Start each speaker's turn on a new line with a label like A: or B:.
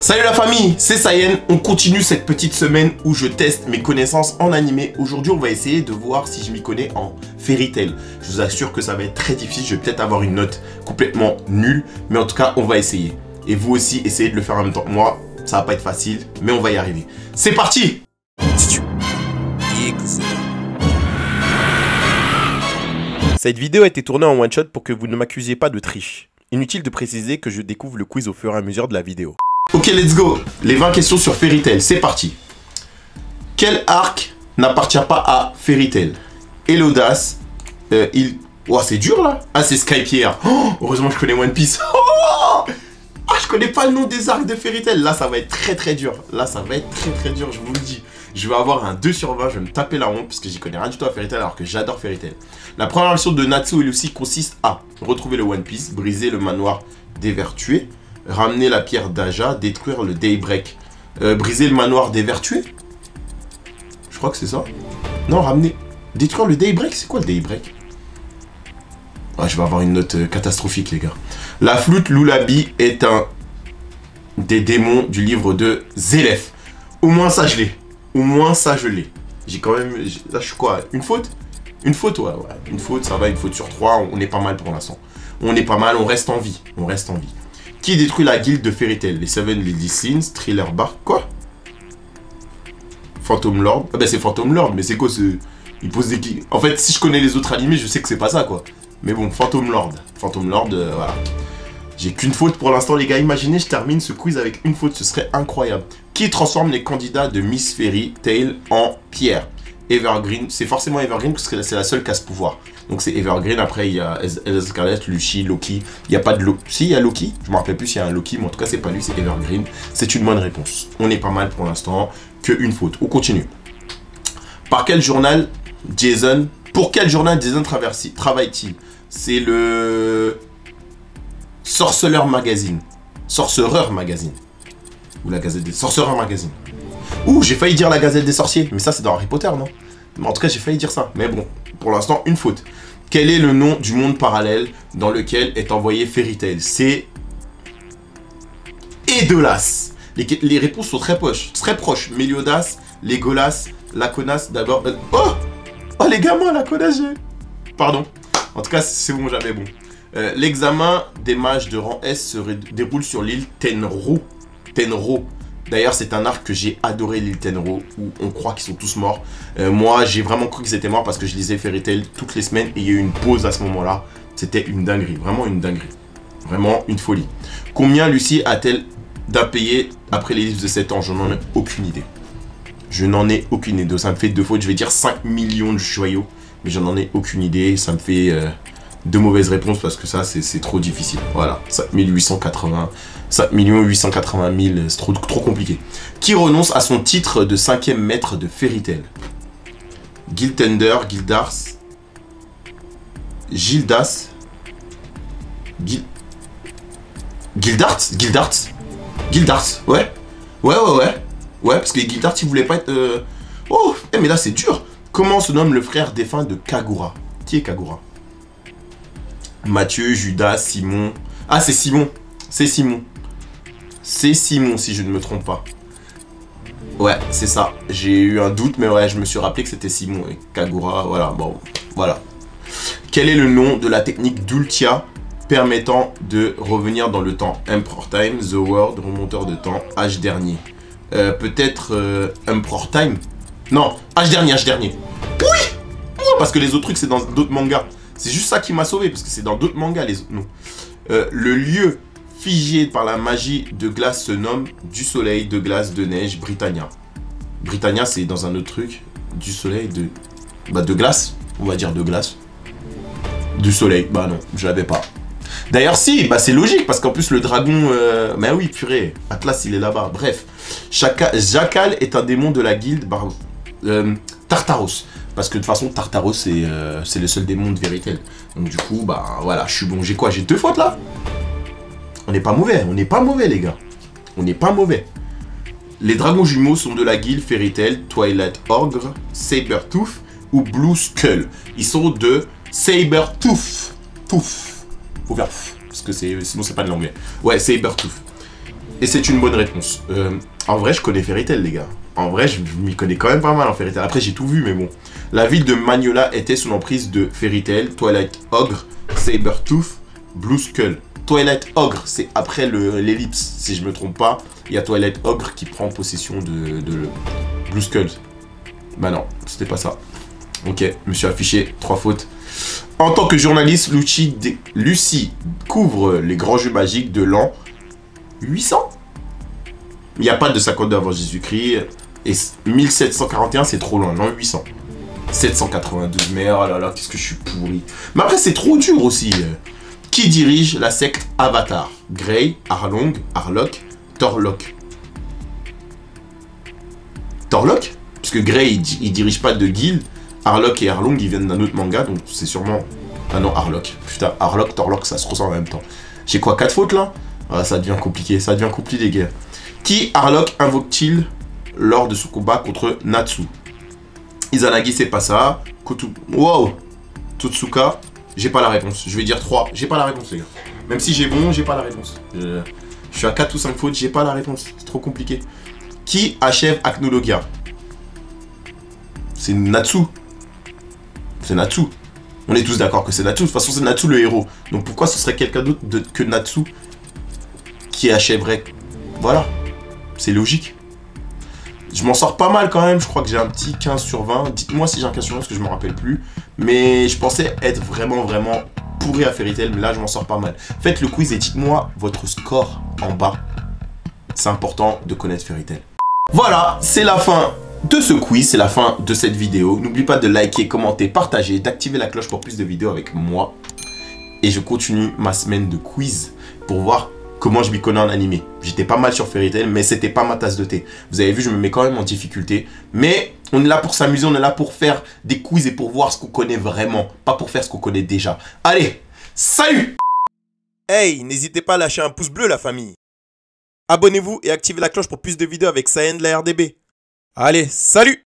A: Salut la famille, c'est Sayen. On continue cette petite semaine où je teste mes connaissances en animé. Aujourd'hui, on va essayer de voir si je m'y connais en Fairy Tail. Je vous assure que ça va être très difficile. Je vais peut-être avoir une note complètement nulle, mais en tout cas, on va essayer. Et vous aussi, essayez de le faire en même temps que moi. Ça va pas être facile, mais on va y arriver. C'est parti! Cette vidéo a été tournée en one shot pour que vous ne m'accusiez pas de triche. Inutile de préciser que je découvre le quiz au fur et à mesure de la vidéo. Ok, let's go. Les 20 questions sur Fairy Tail, c'est parti. Quel arc n'appartient pas à Fairy Tail? Elodas, Oh, c'est dur là. Ah, c'est Skypiea. Oh, heureusement je connais One Piece. Oh, ah, je connais pas le nom des arcs de Fairy Tail. Là, ça va être très dur. Là, ça va être très dur, je vous le dis. Je vais avoir un 2 sur 20, je vais me taper la honte parce que j'y connais rien du tout à Fairy Tail alors que j'adore Fairy Tail. La première mission de Natsu et Lucy consiste à retrouver le One Piece, briser le manoir des Vertués, ramener la pierre d'Aja, détruire le Daybreak. Briser le manoir des Vertués? Je crois que c'est ça. Non, ramener... Détruire le Daybreak? C'est quoi le Daybreak? Ah, je vais avoir une note catastrophique, les gars. La flûte Lullaby est un des démons du livre de Zélef. Au moins ça, je l'ai. Au moins ça, je l'ai. J'ai quand même... Là, je suis quoi? Une faute? Une faute, ouais. Une faute, ça va, une faute sur 3. On est pas mal pour l'instant. On est pas mal, on reste en vie. On reste en vie. Qui détruit la guilde de Fairy Tail? Les Seven Lady Sins, Thriller Bark, quoi? Phantom Lord. Ah ben c'est Phantom Lord, mais c'est quoi ce... Il pose des... En fait, si je connais les autres animés, je sais que c'est pas ça, quoi. Mais bon, Phantom Lord. Phantom Lord, voilà. J'ai qu'une faute pour l'instant, les gars. Imaginez, je termine ce quiz avec une faute, ce serait incroyable. Qui transforme les candidats de Miss Fairy Tail en pierre? Evergreen, c'est forcément Evergreen parce que c'est la seule qui a ce pouvoir. Donc c'est Evergreen, après il y a Elsa Scarlet, Lucy, Loki. Il n'y a pas de Loki. Si, il y a Loki. Je me rappelle plus s'il y a un Loki, mais en tout cas c'est pas lui, c'est Evergreen. C'est une bonne réponse. On est pas mal pour l'instant. Que une faute. On continue. Par quel journal Jason... Pour quel journal Jason travaille-t-il? C'est le... Sorcerer Magazine. Sorcerer Magazine. Ou la Gazette des... Sorcerer Magazine. Ouh, j'ai failli dire la Gazette des Sorciers. Mais ça, c'est dans Harry Potter, non? Mais en tout cas, j'ai failli dire ça. Mais bon, pour l'instant, une faute. Quel est le nom du monde parallèle dans lequel est envoyé Fairy Tail? C'est... Edolas. Les réponses sont très proches. Meliodas, Legolas, Laconas, d'abord... Oh, les gamins, Laconas, Pardon. En tout cas, c'est bon, jamais bon. L'examen des mages de rang S se déroule sur l'île Tenro. D'ailleurs, c'est un arc que j'ai adoré, l'île Tenro, où on croit qu'ils sont tous morts. Moi, j'ai vraiment cru qu'ils étaient morts parce que je lisais Fairy Tail toutes les semaines et il y a eu une pause à ce moment-là. C'était une dinguerie, vraiment une dinguerie. Vraiment une folie. Combien Lucy a-t-elle d'impayés après les livres de 7 ans? Je n'en ai aucune idée. Je n'en ai aucune idée. Ça me fait 2 fautes. Je vais dire 5 millions de joyaux. Mais je n'en ai aucune idée. Ça me fait 2 mauvaises réponses parce que ça, c'est trop difficile. Voilà. 5 880 000. C'est trop compliqué. Qui renonce à son titre de 5e maître de Fairy Tail? Giltender, Gildars, Gildas, Gildars, ouais. Ouais, parce que Gildars, il voulait pas être... Oh, mais là, c'est dur. Comment se nomme le frère défunt de Kagura? Qui est Kagura? Mathieu, Judas, Simon... Ah, c'est Simon. C'est Simon. C'est Simon, si je ne me trompe pas. Ouais, c'est ça. J'ai eu un doute, mais ouais, je me suis rappelé que c'était Simon. Et Kagura, voilà, bon, voilà. Quel est le nom de la technique d'Ultia permettant de revenir dans le temps? Emperor Time, The World, remonteur de temps, Âge dernier. Peut-être Emperor Time? Non, Âge dernier. Oui! Parce que les autres trucs, c'est dans d'autres mangas. C'est juste ça qui m'a sauvé, parce que c'est dans d'autres mangas, les autres noms. Le lieu figé par la magie de glace se nomme du soleil, de glace, de neige, Britannia. Britannia, c'est dans un autre truc. Du soleil, de... Bah, de glace. On va dire de glace. Du soleil. Bah non, je l'avais pas. D'ailleurs, si, bah c'est logique, parce qu'en plus, le dragon... Mais oui, purée. Atlas, il est là-bas. Bref. Jackal est un démon de la guilde Tartaros. Parce que de toute façon, Tartaros, c'est le seul démon de Fairy Tail. Donc du coup, bah voilà, je suis bon. J'ai quoi? J'ai 2 fautes là? On n'est pas mauvais, les gars. On n'est pas mauvais. Les dragons jumeaux sont de la guilde Fairy Tail, Twilight Ogre, Sabertooth ou Blue Skull. Ils sont de Sabertooth. Faut faire parce que sinon c'est pas de l'anglais. Ouais, Sabertooth. Et c'est une bonne réponse. En vrai, je connais Fairy Tail, les gars. En vrai, je m'y connais quand même pas mal en Fairy Tail. Après, j'ai tout vu, mais bon. La ville de Magnolia était sous l'emprise de Fairy Tail, Twilight Ogre, Sabertooth, Blue Skull. Twilight Ogre, c'est après l'ellipse, si je me trompe pas. Il y a Twilight Ogre qui prend possession de Blue Skull. Bah non, c'était pas ça. Ok, je me suis affiché, 3 fautes. En tant que journaliste, Lucie couvre les grands jeux magiques de l'an 800. Il n'y a pas de 52 avant Jésus-Christ. Et 1741, c'est trop loin, l'an 800. 792, mais oh là là, qu'est-ce que je suis pourri. Mais après, c'est trop dur aussi. Qui dirige la secte Avatar? Grey, Arlong, Harlock, Torlock. Torlock? Parce que Grey, il dirige pas de guilde. Harlock et Arlong, ils viennent d'un autre manga, donc c'est sûrement... Ah non, Harlock. Putain, Harlock, Torlock, ça se ressemble en même temps. J'ai quoi, 4 fautes là? Ah, ça devient compliqué, les gars. Qui Harlock invoque-t-il lors de son combat contre Natsu? Izanagi, c'est pas ça. Wow! Totsuka, j'ai pas la réponse. Je vais dire 3. J'ai pas la réponse, les gars. Même si j'ai bon, j'ai pas la réponse. Je suis à 4 ou 5 fautes, j'ai pas la réponse. C'est trop compliqué. Qui achève Acnologia? C'est Natsu. C'est Natsu. On est tous d'accord que c'est Natsu. De toute façon, c'est Natsu le héros. Donc pourquoi ce serait quelqu'un d'autre que Natsu qui achèverait? Voilà. C'est logique. Je m'en sors pas mal quand même. Je crois que j'ai un petit 15 sur 20. Dites-moi si j'ai un 15 sur 20 parce que je me rappelle plus. Mais je pensais être vraiment pourri à Fairy Tail. Mais là, je m'en sors pas mal. Faites le quiz et dites-moi votre score en bas. C'est important de connaître Fairy Tail. Voilà, c'est la fin de ce quiz, c'est la fin de cette vidéo. N'oublie pas de liker, commenter, partager, d'activer la cloche pour plus de vidéos avec moi. Et je continue ma semaine de quiz pour voir comment je m'y connais en animé. J'étais pas mal sur Fairy Tail, mais c'était pas ma tasse de thé. Vous avez vu, je me mets quand même en difficulté. Mais on est là pour s'amuser, on est là pour faire des quiz et pour voir ce qu'on connaît vraiment. Pas pour faire ce qu'on connaît déjà. Allez, salut! Hey, n'hésitez pas à lâcher un pouce bleu, la famille. Abonnez-vous et activez la cloche pour plus de vidéos avec Sayen de la RDB. Allez, salut!